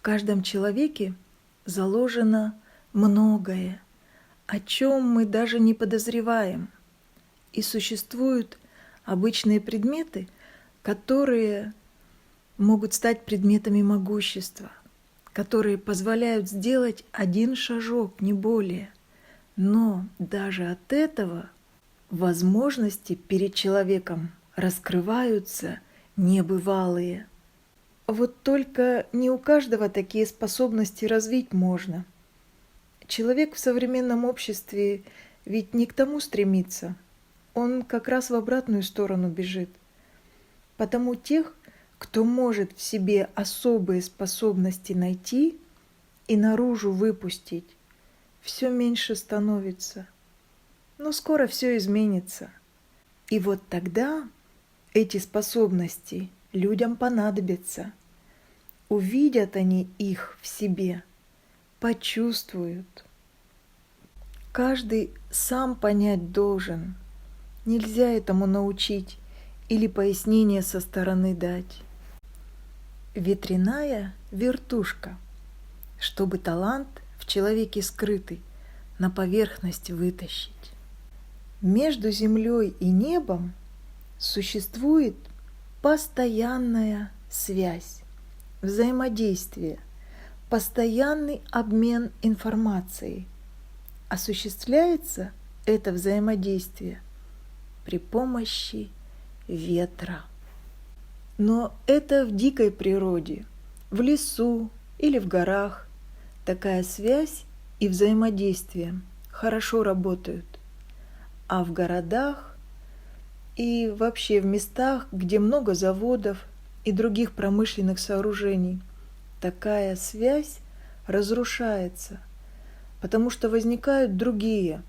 каждом человеке заложено многое, о чем мы даже не подозреваем. И существуют обычные предметы, которые могут стать предметами могущества, которые позволяют сделать один шажок, не более. Но даже от этого возможности перед человеком раскрываются небывалые. Вот только не у каждого такие способности развить можно. Человек в современном обществе ведь не к тому стремится, он как раз в обратную сторону бежит. Потому тех, кто может в себе особые способности найти и наружу выпустить, все меньше становится. Но скоро все изменится. И вот тогда эти способности людям понадобятся. Увидят они их в себе, почувствуют. Каждый сам понять должен. Нельзя этому научить или пояснение со стороны дать. Ветряная вертушка, чтобы талант в человеке скрытый на поверхность вытащить. Между землей и небом существует постоянная связь, взаимодействие, постоянный обмен информацией. Осуществляется это взаимодействие при помощи ветра. Но это в дикой природе, в лесу или в горах такая связь и взаимодействие хорошо работают. А в городах и вообще в местах, где много заводов и других промышленных сооружений, такая связь разрушается, потому что возникают другие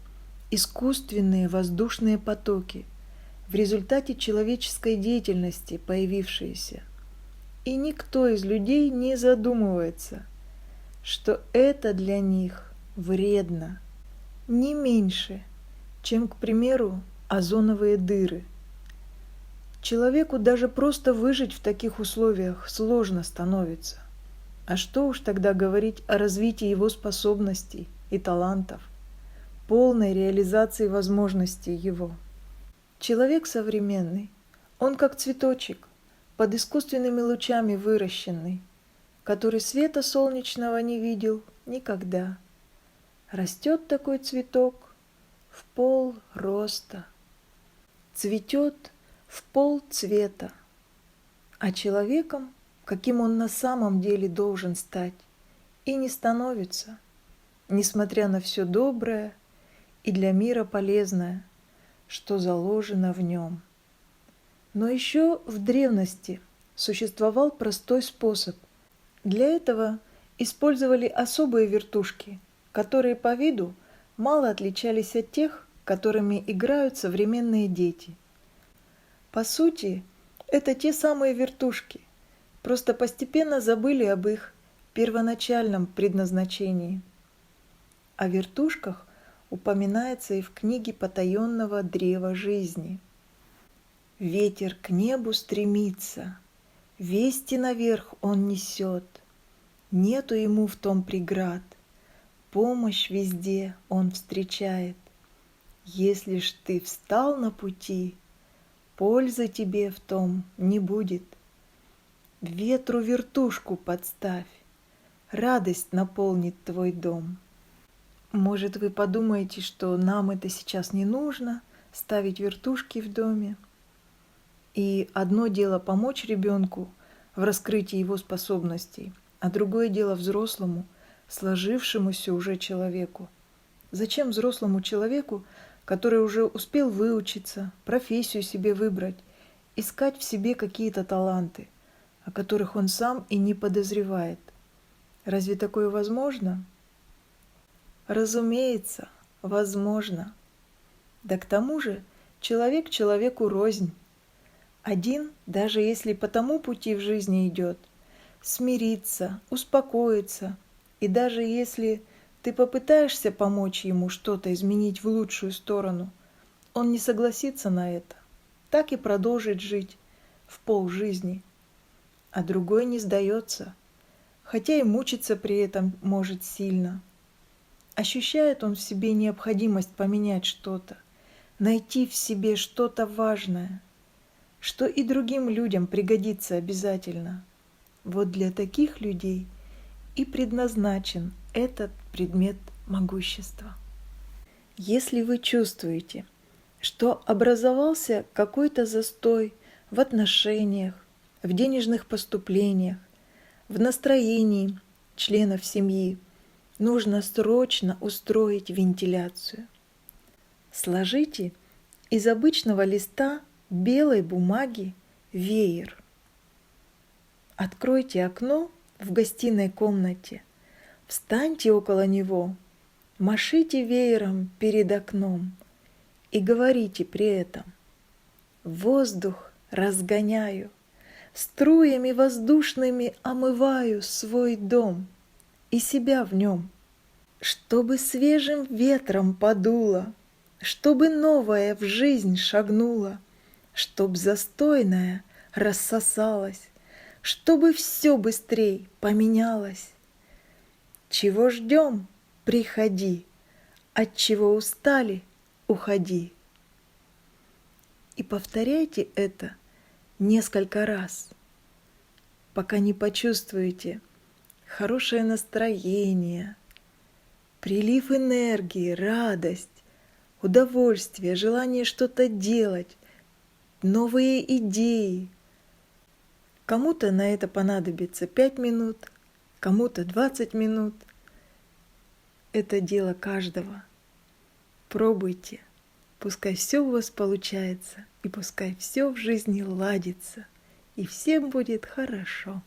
искусственные воздушные потоки в результате человеческой деятельности появившиеся. И никто из людей не задумывается, что это для них вредно не меньше, чем, к примеру, озоновые дыры. Человеку даже просто выжить в таких условиях сложно становится. А что уж тогда говорить о развитии его способностей и талантов, полной реализации возможностей его. Человек современный, он как цветочек, под искусственными лучами выращенный, который света солнечного не видел никогда. Растет такой цветок в пол роста, цветет в пол цвета, а человеком, каким он на самом деле должен стать, и не становится, несмотря на все доброе и для мира полезное, что заложено в нем. Но еще в древности существовал простой способ. Для этого использовали особые вертушки, которые по виду мало отличались от тех, которыми играют современные дети. По сути, это те самые вертушки, просто постепенно забыли об их первоначальном предназначении. О вертушках упоминается и в книге потаенного древа жизни. Ветер к небу стремится, вести наверх он несет, нету ему в том преград, помощь везде он встречает. Если ж ты встал на пути, пользы тебе в том не будет. Ветру вертушку подставь, радость наполнит твой дом. Может, вы подумаете, что нам это сейчас не нужно, ставить вертушки в доме. И одно дело помочь ребенку в раскрытии его способностей, а другое дело взрослому, сложившемуся уже человеку. Зачем взрослому человеку, который уже успел выучиться, профессию себе выбрать, искать в себе какие-то таланты, о которых он сам и не подозревает? Разве такое возможно? Разумеется, возможно. Да к тому же человек человеку рознь. Один, даже если по тому пути в жизни идет, смириться, успокоиться, и даже если ты попытаешься помочь ему что-то изменить в лучшую сторону, он не согласится на это, так и продолжит жить в полжизни. А другой не сдается, хотя и мучиться при этом может сильно. Ощущает он в себе необходимость поменять что-то, найти в себе что-то важное, что и другим людям пригодится обязательно. Вот для таких людей и предназначен этот предмет могущества. Если вы чувствуете, что образовался какой-то застой в отношениях, в денежных поступлениях, в настроении членов семьи, нужно срочно устроить вентиляцию. Сложите из обычного листа белой бумаги веер. Откройте окно в гостиной комнате, встаньте около него, машите веером перед окном и говорите при этом: «Воздух разгоняю, струями воздушными омываю свой дом и себя в нем, чтобы свежим ветром подуло, чтобы новое в жизнь шагнуло, чтоб застойное рассосалось, чтобы все быстрей поменялось. Чего ждем? Приходи, от чего устали? Уходи». И повторяйте это несколько раз, пока не почувствуете хорошее настроение, прилив энергии, радость, удовольствие, желание что-то делать, новые идеи. Кому-то на это понадобится 5 минут, кому-то 20 минут. Это дело каждого. Пробуйте, пускай все у вас получается, и пускай все в жизни ладится, и всем будет хорошо.